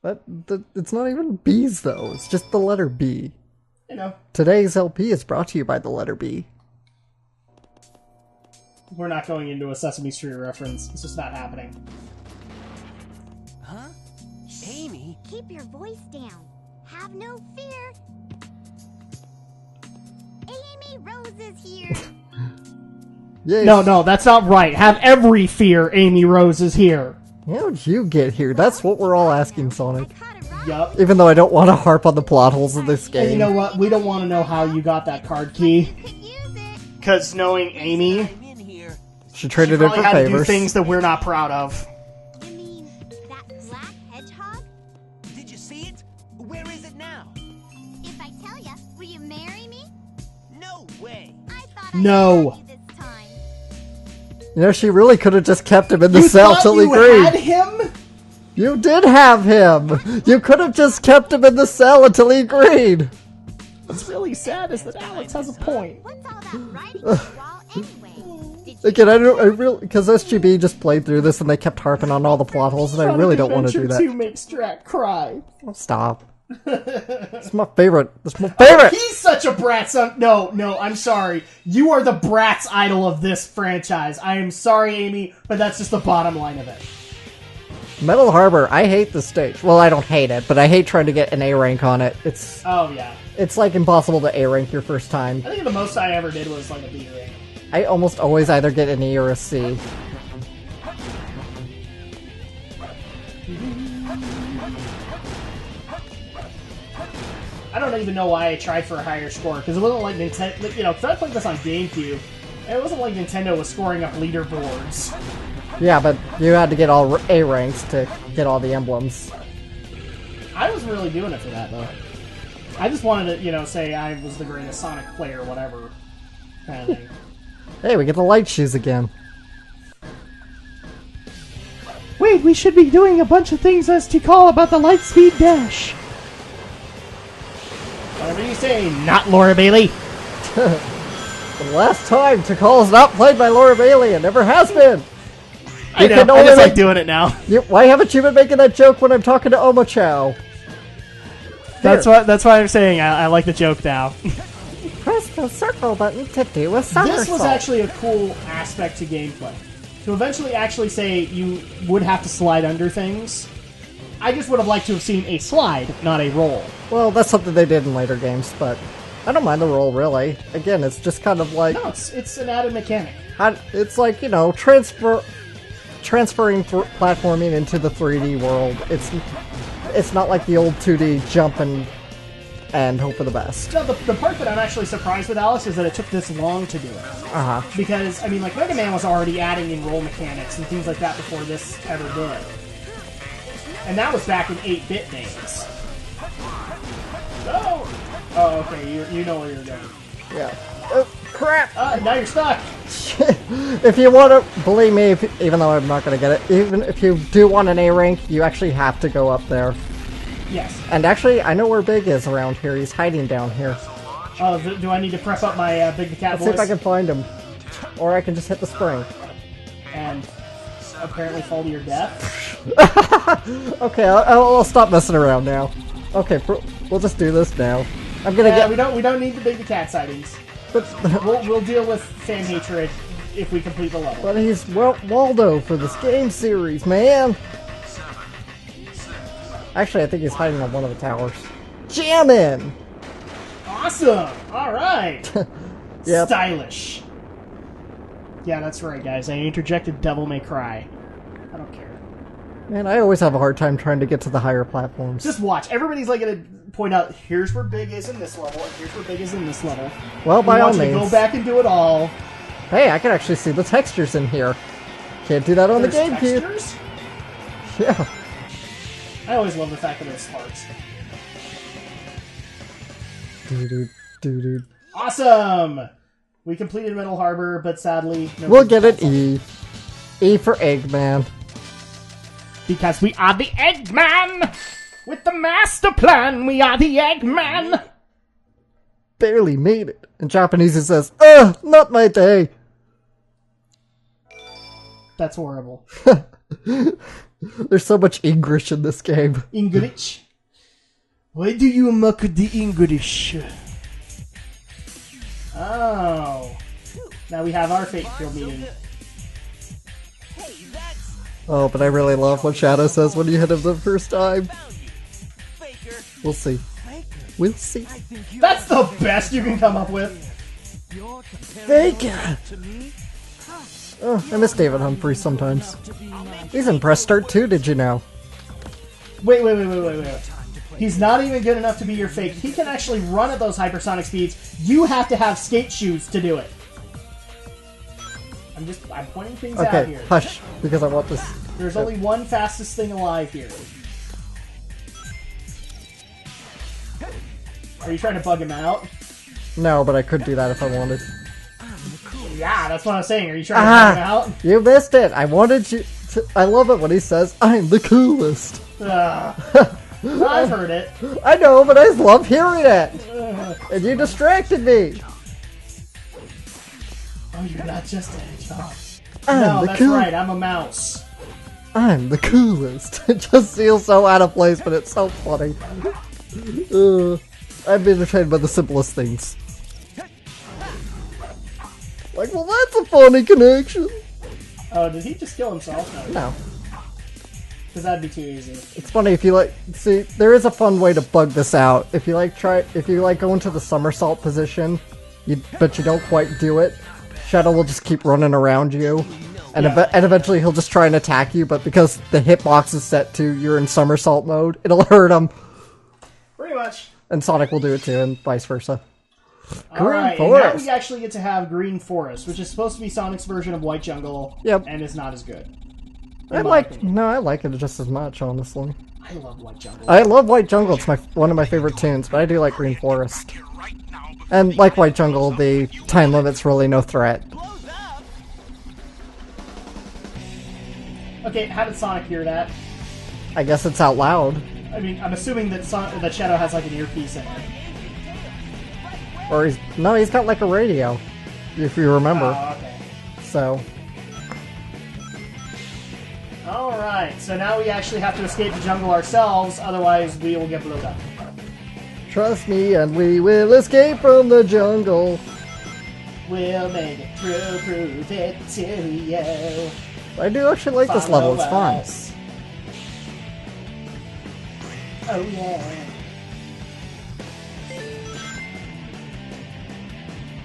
But it's not even B's though, it's just the letter B. You know. Today's LP is brought to you by the letter B. We're not going into a Sesame Street reference. It's just not happening. Huh? Amy? Keep your voice down. Have no fear. Amy Rose is here. Yes. No, that's not right. Have every fear Amy Rose is here. How'd you get here? That's what we're all asking, Sonic. Yup. Even though I don't want to harp on the plot holes of this game. And you know what? We don't want to know how you got that card key. Because knowing Amy, She traded it probably for had to do favors. things that we're not proud of. You mean that black hedgehog? Did you see it? Where is it now? If I tell ya, will you marry me? No way. I thought No. I'd marry you this time. You know, she really could have just kept him in the You cell thought till he you agreed. had him? You did have him! You could have just kept him in the cell until he agreed! What's really sad is that Alex has a point. What's all that writing on the wall anyway? Did you Again, I really, because SGB just played through this and they kept harping on all the plot holes, and I really don't want to do Adventure that. 2 makes Drak cry. Oh, stop. It's my favorite. It's my favorite! He's such a brat son. No, I'm sorry. You are the Bratz idol of this franchise. I am sorry, Amy, but that's just the bottom line of it. Metal Harbor, I hate this stage. Well, I don't hate it, but I hate trying to get an A rank on it. Oh, yeah. It's like impossible to A rank your first time. I think the most I ever did was like a B rank. I almost always either get an E or a C. I don't even know why I tried for a higher score, because it wasn't like Nintendo, you know, because I played this on GameCube, and it wasn't like Nintendo was scoring up leaderboards. Yeah, but you had to get all A ranks to get all the emblems. I wasn't really doing it for that, though. I just wanted to, you know, say I was the greatest Sonic player, whatever, kind of thing. Hey, we get the light shoes again. Wait, we should be doing a bunch of things as to call about the Lightspeed Dash. Whatever you say, not Laura Bailey. The last time Tikal's not played by Laura Bailey, it never has been. I know, I just like doing it now. Why haven't you been making that joke when I'm talking to Oma Chow? That's why I'm saying I like the joke now. Press the circle button to do a somersault. This was actually a cool aspect to gameplay. To eventually actually say you would have to slide under things. I just would have liked to have seen a slide, not a roll. Well, that's something they did in later games, but I don't mind the roll, really. Again, it's just kind of like... No, it's an added mechanic. It's like, you know, transferring platforming into the 3D world. It's not like the old 2D jump and hope for the best. No, the part that I'm actually surprised with, Alex, is that it took this long to do it. Uh-huh. Because, I mean, like, Mega Man was already adding in roll mechanics and things like that before this ever did. And that was back in 8-bit days. Oh! Oh, okay, you know where you're going. Yeah. Oh, crap! Now you're stuck! If you want to, believe me, even though I'm not going to get it, even if you do want an A rank, you actually have to go up there. Yes. And actually, I know where Big is around here. He's hiding down here. Oh, do I need to prep up my Big the Cat Let's voice? see if I can find him. Or I can just hit the spring. And apparently fall to your death? Okay, I'll stop messing around now. Okay, we'll just do this now. I'm gonna get... we don't need the Big the Cat sightings. We'll deal with fan hatred if we complete the level. But he's Waldo for this game series, man. Actually, I think he's hiding on one of the towers. Jammin'! Awesome! Alright! Yep. Stylish. Yeah, that's right, guys. I interjected Devil May Cry. I don't care. Man, I always have a hard time trying to get to the higher platforms. Just watch. Everybody's like gonna point out, here's where Big is in this level, and here's where Big is in this level. Well, by all means. means. Go back and do it all. Hey, I can actually see the textures in here. Can't do that on the There's GameCube. textures? Yeah. I always love the fact that it's hearts. Doo-doo. Awesome! We completed Metal Harbor, but sadly... We'll get an E. E for Eggman. Because we are the Eggman! With the master plan, we are the Eggman! Barely made it. In Japanese it says, not my day. That's horrible. There's so much English in this game. English? Why do you mock the English? Oh. Now we have our fate field meeting. Hey, that's Oh, but I really love what Shadow says when you hit him the first time. Faker. We'll see. Faker. We'll see. I think you're That's the best you can come up with. You're comparing Faker! to me. Oh, I miss David Humphrey sometimes. He's in Press Start too, did you know? Wait. He's not even good enough to be your fake. He can actually run at those hypersonic speeds. You have to have skate shoes to do it. I'm pointing things out Okay, here. hush, because I want this. There's only one fastest thing alive here. Are you trying to bug him out? No, but I could do that if I wanted. Yeah, that's what I was saying. Are you trying to bug him out? You missed it! I wanted you to... I love it when he says, I'm the coolest. I've heard it. I know, but I just love hearing it! And you distracted me! Oh, you're not just a hedgehog. I'm No, the that's cool- right. I'm a mouse. I'm the coolest. It just feels so out of place, but it's so funny. I'm entertained by the simplest things. Like, well, that's a funny connection. Oh, did he just kill himself? No, No. because that'd be too easy. It's funny if you like, see, there is a fun way to bug this out. If you like go into the somersault position, but you don't quite do it, Shadow will just keep running around you. And, and eventually he'll just try and attack you, but because the hitbox is set to you're in somersault mode, it'll hurt him. Pretty much. And Sonic will do it too, and vice versa. Alright, and now Forest. we actually get to have Green Forest, which is supposed to be Sonic's version of White Jungle, Yep. and is not as good. I like it just as much, honestly. I love White Jungle. I love White Jungle, it's one of my favorite tunes, but I do like Green Forest. And like White Jungle, the time limit's really no threat. Okay, how did Sonic hear that? I guess it's out loud. I mean, I'm assuming that that Shadow has like an earpiece in it. Or he's got like a radio, if you remember. Oh, okay. So, Alright, so now we actually have to escape the jungle ourselves, otherwise we will get blown up. trust me and we will escape from the jungle. We'll make it through, prove it to you. I do actually like this level, it's fun. Us. Oh yeah.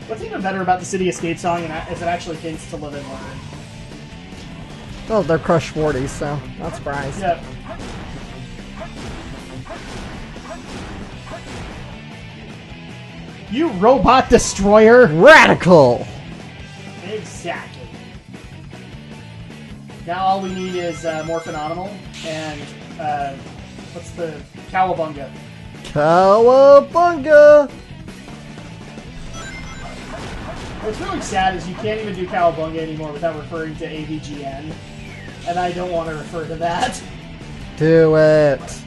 What's even better about the City Escape song is it actually hints to Live and Learn. Oh, they're Crush 40, so not surprised. Yep. You robot destroyer! Radical! Exactly. Now all we need is more Phenomenal and what's the Cowabunga? Cowabunga! What's really sad is you can't even do Cowabunga anymore without referring to AVGN, and I don't want to refer to that. Do it.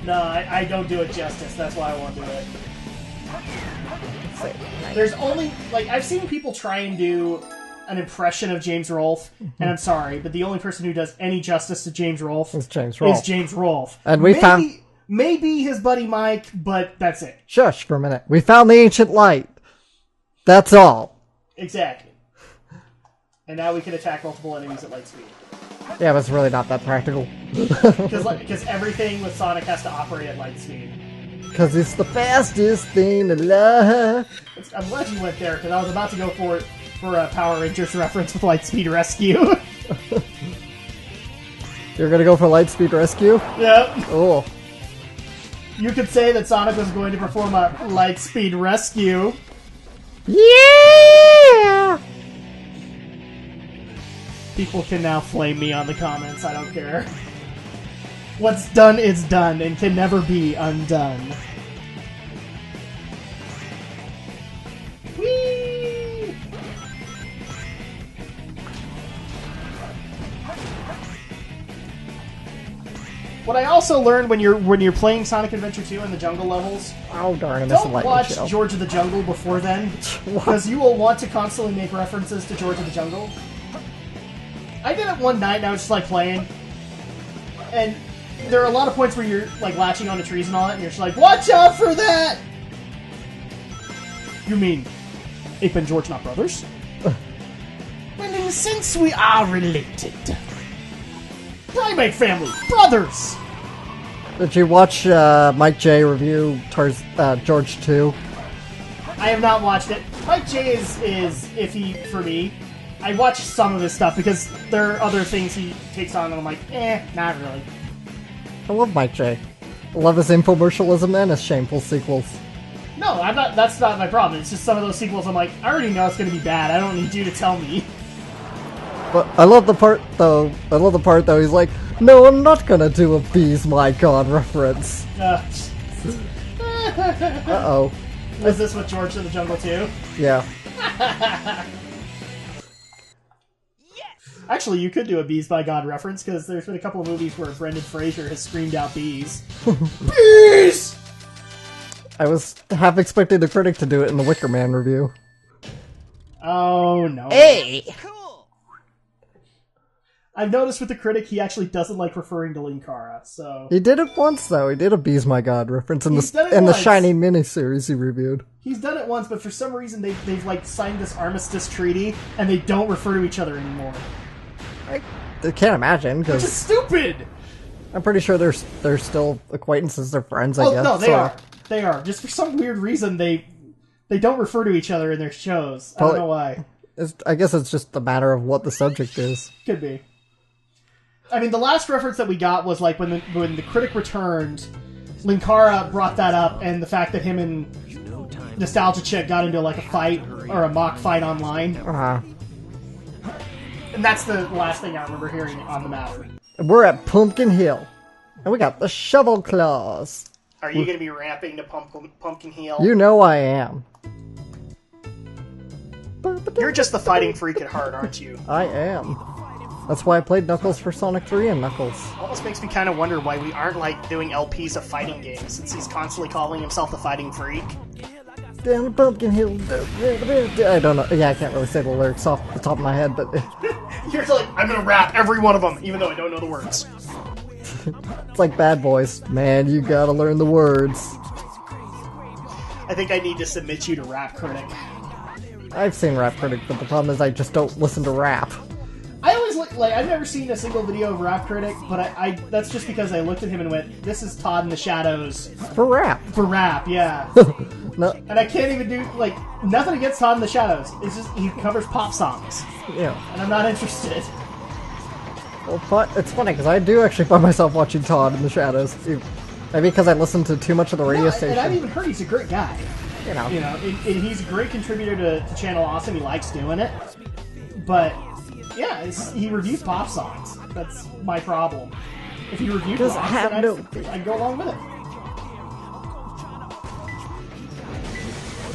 No, I don't do it justice. That's why I won't do it. There's only I've seen people try and do an impression of James Rolfe, and I'm sorry, but the only person who does any justice to James Rolfe It's James Rolfe. is James Rolfe. And we found... Maybe his buddy Mike, but that's it. Shush for a minute. We found the ancient light. That's all. Exactly. And now we can attack multiple enemies at light speed. Yeah, but it's really not that practical. Because everything with Sonic has to operate at light speed. Because it's the fastest thing alive. I'm glad you went there, because I was about to go for a Power Rangers reference with Lightspeed Rescue. You're gonna go for Lightspeed Rescue? Yep. Oh. You could say that Sonic was going to perform a Lightspeed Rescue. Yeah! People can now flame me on the comments, I don't care. What's done is done and can never be undone. Whee! What I also learned when you're playing Sonic Adventure 2 in the jungle levels, Oh darn, I missed a don't lightning watch shell. George of the Jungle before then, because you will want to constantly make references to George of the Jungle. I did it one night and I was just like playing, And there are a lot of points where you're like latching onto trees and all that, and you're just like, watch out for that! You mean Ape and George not brothers? Well, in a sense, we are related. Primate family, brothers! Did you watch Mike J review George 2? I have not watched it. Mike J is iffy for me. I watch some of his stuff because there are other things he takes on and I'm like, not really. I love Mike J. I love his infomercialism and his shameful sequels. No, I'm not. That's not my problem. It's just some of those sequels I'm like, I already know it's going to be bad. I don't need you to tell me. But I love the part though. He's like, no, I'm not gonna do a Bees My God reference. Uh-oh. Is this with George in the Jungle too? Yeah. Actually, you could do a Bees by God reference, because there's been a couple of movies where Brendan Fraser has screamed out bees. Bees! I was half expecting the critic to do it in the Wicker Man review. Oh, no. Hey! Cool. I've noticed with the critic, he actually doesn't like referring to Linkara, so... He did it once, though. He did a Bees My God reference in He's done it the once. Shiny miniseries he reviewed. He's done it once, but for some reason they've like, signed this armistice treaty, and they don't refer to each other anymore. I can't imagine, Which is because stupid! I'm pretty sure they're still acquaintances, they're friends, I Oh, guess. no, they so- are. They are. Just for some weird reason, they don't refer to each other in their shows. I don't know why. I guess it's just a matter of what the subject is. Could be. I mean, the last reference that we got was like when the critic returned, Linkara brought that up, and the fact that him and Nostalgia Chick got into like a fight or a mock fight online, and that's the last thing I remember hearing on the matter. We're at Pumpkin Hill, and we got the Shovel Claws. Are you going to be ramping to Pumpkin Heel? You know I am. You're just the fighting freak at heart, aren't you? I am. That's why I played Knuckles for Sonic 3 and Knuckles. Almost makes me kind of wonder why we aren't like doing LPs of fighting games, since he's constantly calling himself the fighting freak. Down the Pumpkin Hill. I don't know. Yeah, I can't really say the lyrics off the top of my head, but You're like, I'm gonna rap every one of them, even though I don't know the words. it's like Bad Boys. Man, you gotta learn the words. I think I need to submit you to Rap Critic. I've seen Rap Critic, but the problem is I just don't listen to rap. I always look like I've never seen a single video of Rap Critic, but I that's just because I looked at him and went, "This is Todd in the Shadows For rap. for rap." Yeah, No, and I can't even do like nothing against Todd in the Shadows. It's just he covers pop songs, yeah. and I'm not interested. Well, it's funny because I do actually find myself watching Todd in the Shadows. Maybe because I listen to too much of the radio Yeah, station. and I've even heard he's a great guy. You know. And he's a great contributor to Channel Awesome. He likes doing it, but yeah, he reviews pop songs. That's my problem. If he reviewed Does rocks, have then no- I'd go along with it.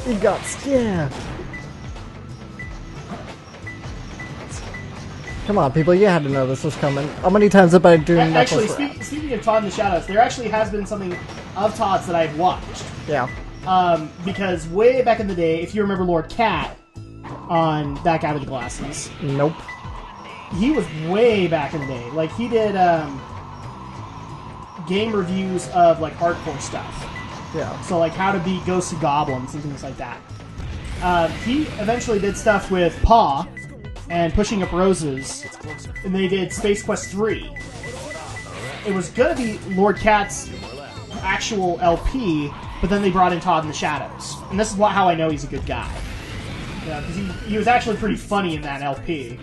He got scared. Come on, people, you had to know this was coming. How many times have I been doing Actually, Knuckles rap? speaking of Todd in the Shadows, there actually has been something of Todd's that I've watched. Yeah. Because way back in the day, if you remember Lord Cat on That Guy with the Glasses, Nope. he was way back in the day. Like, he did game reviews of, like, hardcore stuff. Yeah. So, like, how to beat Ghosts and Goblins and things like that. He eventually did stuff with Paw and Pushing Up Roses, and they did Space Quest 3. It was going to be Lord Cat's actual LP, but then they brought in Todd in the Shadows. And this is how I know he's a good guy. Because he was actually pretty funny in that LP.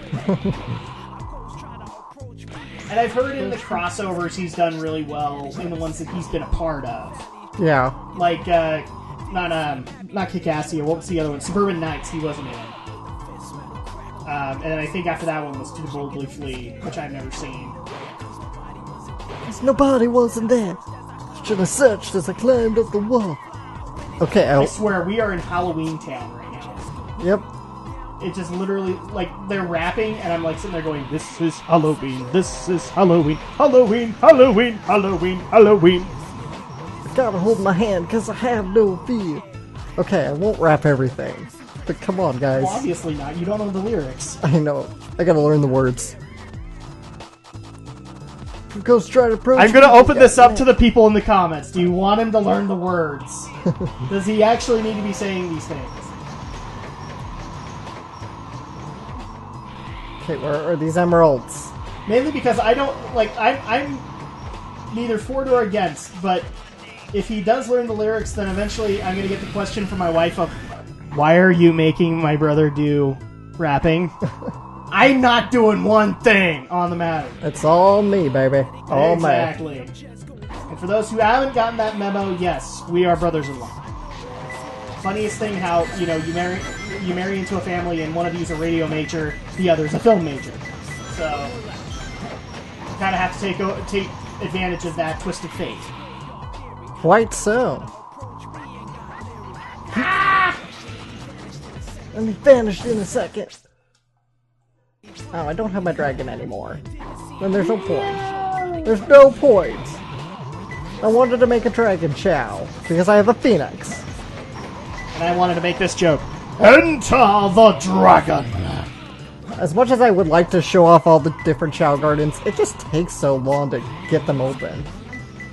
And I've heard in the crossovers he's done really well in the ones that he's been a part of. Yeah. Like, not Kick-Assia, what was the other one? Suburban Nights, he wasn't in. And then I think after that one was To Boldly Flee, which I've never seen. 'Cause nobody wasn't there. Should have searched as I climbed up the wall. Okay, I swear, we are in Halloween Town right now. Yep. It just literally, like, they're rapping, and I'm like sitting there going, "This is Halloween, this is Halloween, Halloween, Halloween, Halloween, Halloween." I gotta hold my hand because I have no fear. Okay, I won't rap everything. But come on, guys. Well, obviously not, you don't know the lyrics. I know. I gotta learn the words. Ghost trying to approach. I'm gonna open this up to the people in the comments. Do you want him to learn the words? Does he actually need to be saying these things? Okay, where are these emeralds? Mainly because I don't like. I'm neither for nor against, but if he does learn the lyrics, then eventually I'm gonna get the question from my wife of, "Why are you making my brother do rapping?" I'm not doing one thing on the matter. It's all me, baby. All Exactly. And for those who haven't gotten that memo, yes, we are brothers-in-law. Funniest thing, how you marry into a family, and one of you's a radio major, the other's a film major. So you kind of have to take advantage of that twist of fate. Quite so. And he vanished in a second. Oh, I don't have my dragon anymore. Then there's no point. There's no point. I wanted to make a dragon chow because I have a phoenix. And I wanted to make this joke. Enter the dragon! As much as I would like to show off all the different chow gardens, it just takes so long to get them open.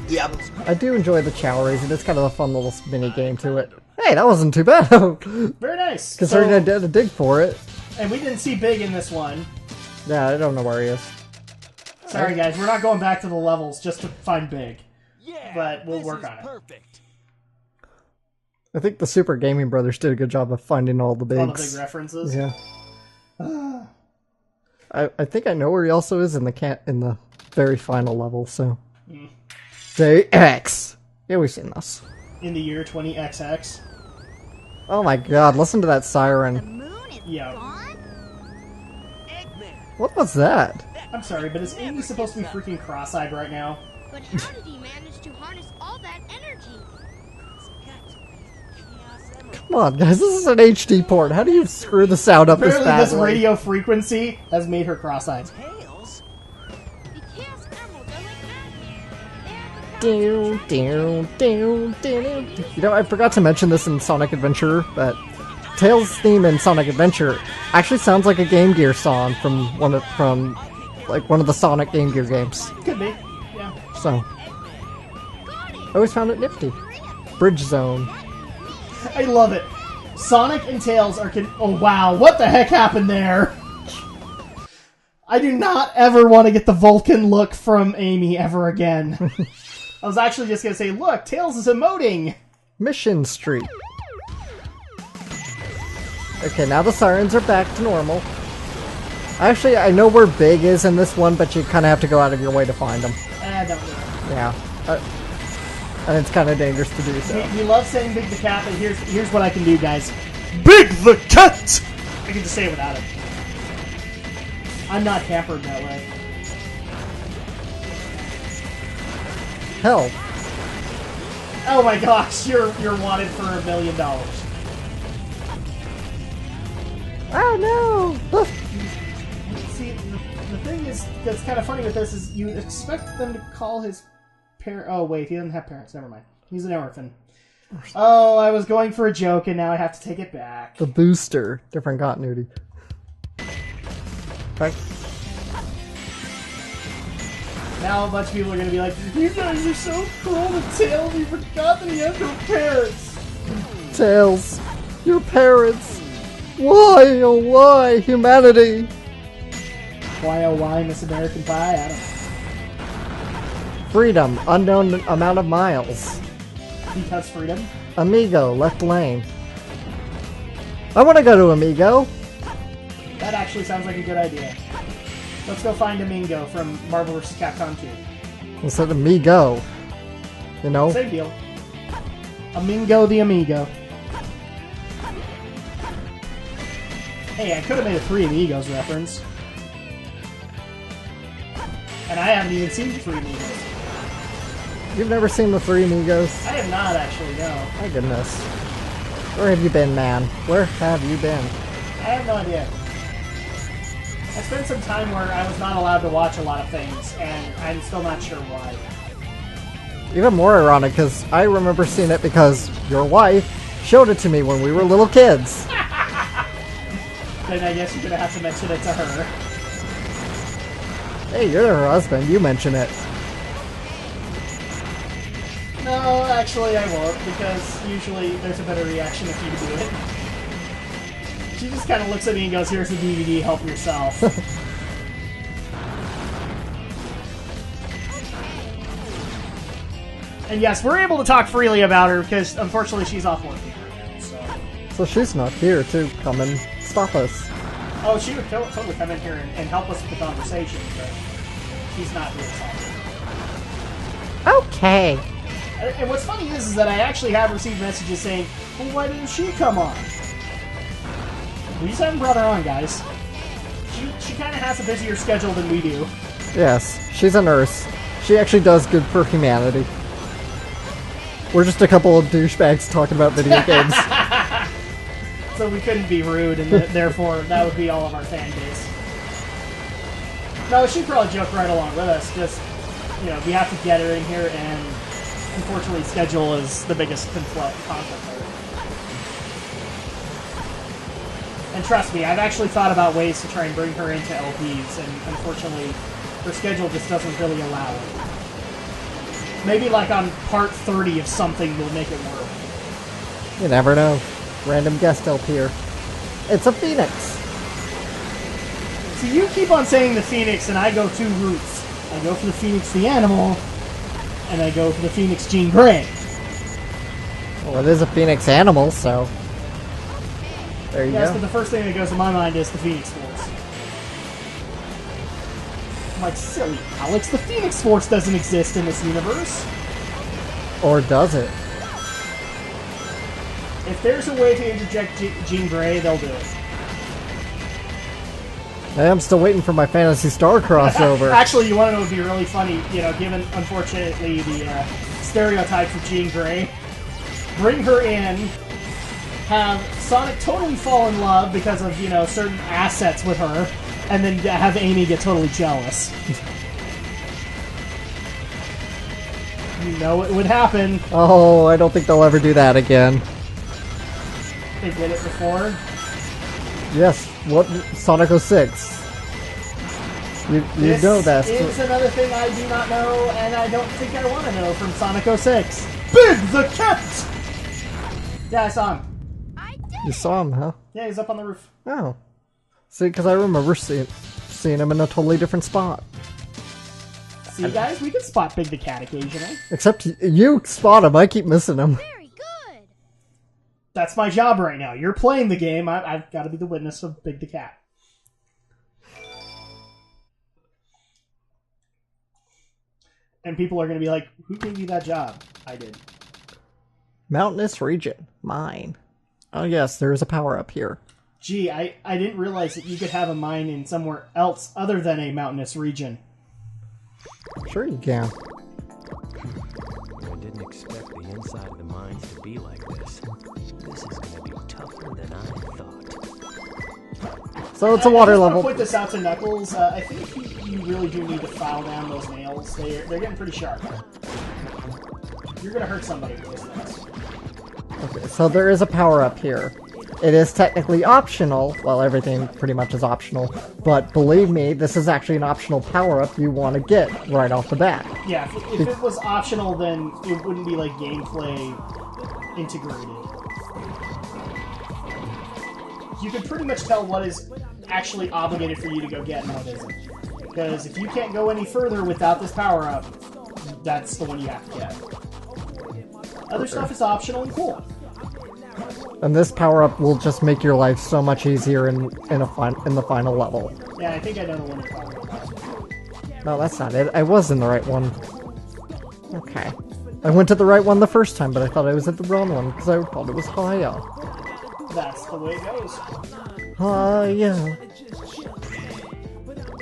Yep. I do enjoy the chow raising. It's kind of a fun little mini game to it. Hey, that wasn't too bad. Very nice. Considering I did a dig for it. And we didn't see Big in this one. Yeah, I don't know where he is. Sorry guys, we're not going back to the levels just to find Big. Yeah, But we'll this work is on it. Perfect. I think the Super Gaming Brothers did a good job of finding all the bigs. All the big references. Yeah. I think I know where he also is in the very final level, so. Day X! Yeah, we've seen this. In the year 20XX. Oh my god, listen to that The siren. moon is Yeah. gone? Eggman. What was that? I'm sorry, but is Amy supposed to be freaking cross-eyed right now? But how did he manage to harness all that energy? Come on, guys, this is an HD port. How do you screw the sound up this Apparently this badly? radio frequency has made her cross-eyed. Tails. The Chaos Emeralds are like that. Down, down, down, down. You know, I forgot to mention this in Sonic Adventure, but Tails' theme in Sonic Adventure actually sounds like a Game Gear song from one of the Sonic Game Gear games. Could be. Yeah. So, I always found it nifty. Bridge Zone. I love it. Sonic and Tails are oh wow, what the heck happened there? I do not ever want to get the Vulcan look from Amy ever again. I was actually just gonna say, look, Tails is emoting! Mission Street. Okay, now the sirens are back to normal. Actually, I know where Big is in this one, but you kind of have to go out of your way to find him. Don't do it. Yeah. And it's kind of dangerous to do so. You love saying Big the Cat, but here's what I can do, guys. Big the Cat! I can just say it without it. I'm not hampered that way. Hell. Oh my gosh, you're wanted for $1 million. Oh no! See, the thing is that's kind of funny with this is you expect them to call his parent. Oh wait, he doesn't have parents. Never mind. He's an orphan. Oh, I was going for a joke and now I have to take it back. The booster. Different continuity. Right. Now a bunch of people are going to be like, you guys are so cruel to Tails, you forgot that he has no parents. Tails. Your parents. Why, oh why, humanity? Why oh why Miss American Pie? I don't know. Freedom. Unknown amount of miles. Because freedom. Amigo. Left lane. I want to go to Amigo. That actually sounds like a good idea. Let's go find Amingo from Marvel vs. Capcom 2. Instead of Amigo. You know? Same deal. Amingo the Amigo. Hey, I could have made a Three Amigos reference. And I haven't even seen the Three Amigos. You've never seen the Three Amigos? I have not actually, no. My goodness. Where have you been, man? Where have you been? I have no idea. I spent some time where I was not allowed to watch a lot of things, and I'm still not sure why. Even more ironic, because I remember seeing it because your wife showed it to me when we were little kids. Then I guess you're gonna have to mention it to her. Hey, you're her husband. You mention it. No, actually I won't, because usually there's a better reaction if you do it. She just kind of looks at me and goes, here's the DVD, help yourself. And yes, we're able to talk freely about her, because unfortunately she's off work here. So she's not here to come and stop us. Oh, she would totally come in here and help us with the conversation, but she's not here to talk. Okay. And what's funny is that I actually have received messages saying, well, why didn't she come on? We just haven't brought her on, guys. She kind of has a busier schedule than we do. Yes, she's a nurse. She actually does good for humanity. We're just a couple of douchebags talking about video games. So we couldn't be rude, and therefore that would be all of our fan base. No, she'd probably joke right along with us. Just, you know, we have to get her in here, and unfortunately, schedule is the biggest conflict there. And trust me, I've actually thought about ways to try and bring her into LPs, and unfortunately, her schedule just doesn't really allow it. Maybe like on part 30 of something will make it work. You never know. Random guest LP here. It's a phoenix. So you keep on saying the phoenix, and I go two routes. I go for the phoenix the animal, and I go for the phoenix Jean Grey. Well, it is a phoenix animal, so... There you Yes, go. but the first thing that goes to my mind is the Phoenix Force. I'm like, silly Alex, the Phoenix Force doesn't exist in this universe. Or does it? If there's a way to interject Jean Grey, they'll do it. I'm still waiting for my Phantasy Star crossover. Actually, you want to know what would be really funny, you know, given, unfortunately, the stereotypes of Jean Grey? Bring her in, have Sonic totally fall in love because of, you know, certain assets with her, and then have Amy get totally jealous. You know it would happen. Oh, I don't think they'll ever do that again. They did it before. Yes, what? Sonic 06. You know that. This is another thing I do not know, and I don't think I want to know from Sonic 06. Big the Cat! Yeah, I saw him. You saw him, huh? Yeah, he's up on the roof. Oh. See, because I remember seeing him in a totally different spot. See, guys, we can spot Big the Cat occasionally. Except you spot him, I keep missing him. Very good. That's my job right now. You're playing the game. I've got to be the witness of Big the Cat. And people are going to be like, who gave you that job? I did. Mountainous region. Mine. Oh yes, there is a power-up here. Gee, I didn't realize that you could have a mine in somewhere else other than a mountainous region. Sure you can. I didn't expect the inside of the mines to be like this. This is going to be tougher than I thought. So it's a water I just level. want to point this out to Knuckles. I think you really do need to file down those nails. They're getting pretty sharp. You're going to hurt somebody with those nails. Okay, so there is a power-up here. It is technically optional. Well, everything pretty much is optional. But believe me, this is actually an optional power-up you want to get right off the bat. Yeah, if it was optional, then it wouldn't be like gameplay integrated. You can pretty much tell what is actually obligated for you to go get and what isn't. Because if you can't go any further without this power-up, that's the one you have to get. Other stuff is optional and cool. And this power-up will just make your life so much easier in the final level. Yeah, I think I know the one you're talking about. No, that's not it. I was in the right one. Okay. I went to the right one the first time, but I thought I was at the wrong one, because I thought it was higher. That's the way it goes. Higher.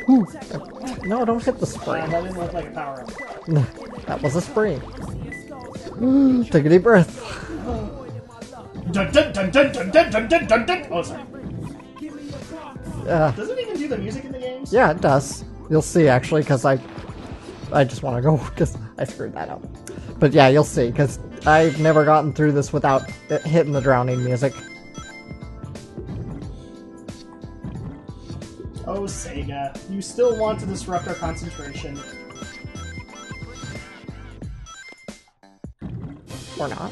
Ooh. No, don't hit the spring. That didn't look like a power-up. That was a spring. Take a deep breath. Dun dun dun dun dun dun dun dun dun dun. Oh, sorry. Does it even do the music in the games? Yeah, it does. You'll see, actually, because I just want to go, because I screwed that up. But yeah, you'll see, because I've never gotten through this without it hitting the drowning music. Oh, Sega. You still want to disrupt our concentration. Or not.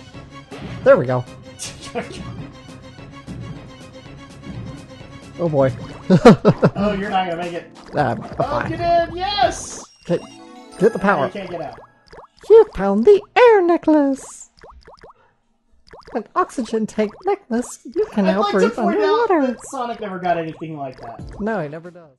There we go. Oh boy. Oh, you're not gonna make it. Oh, Fine. get in! Yes! Okay, get the power. You can't get out. You found the air necklace! An oxygen tank necklace. You can I'd now like to breathe point out underwater. that Sonic never got anything like that. No, he never does.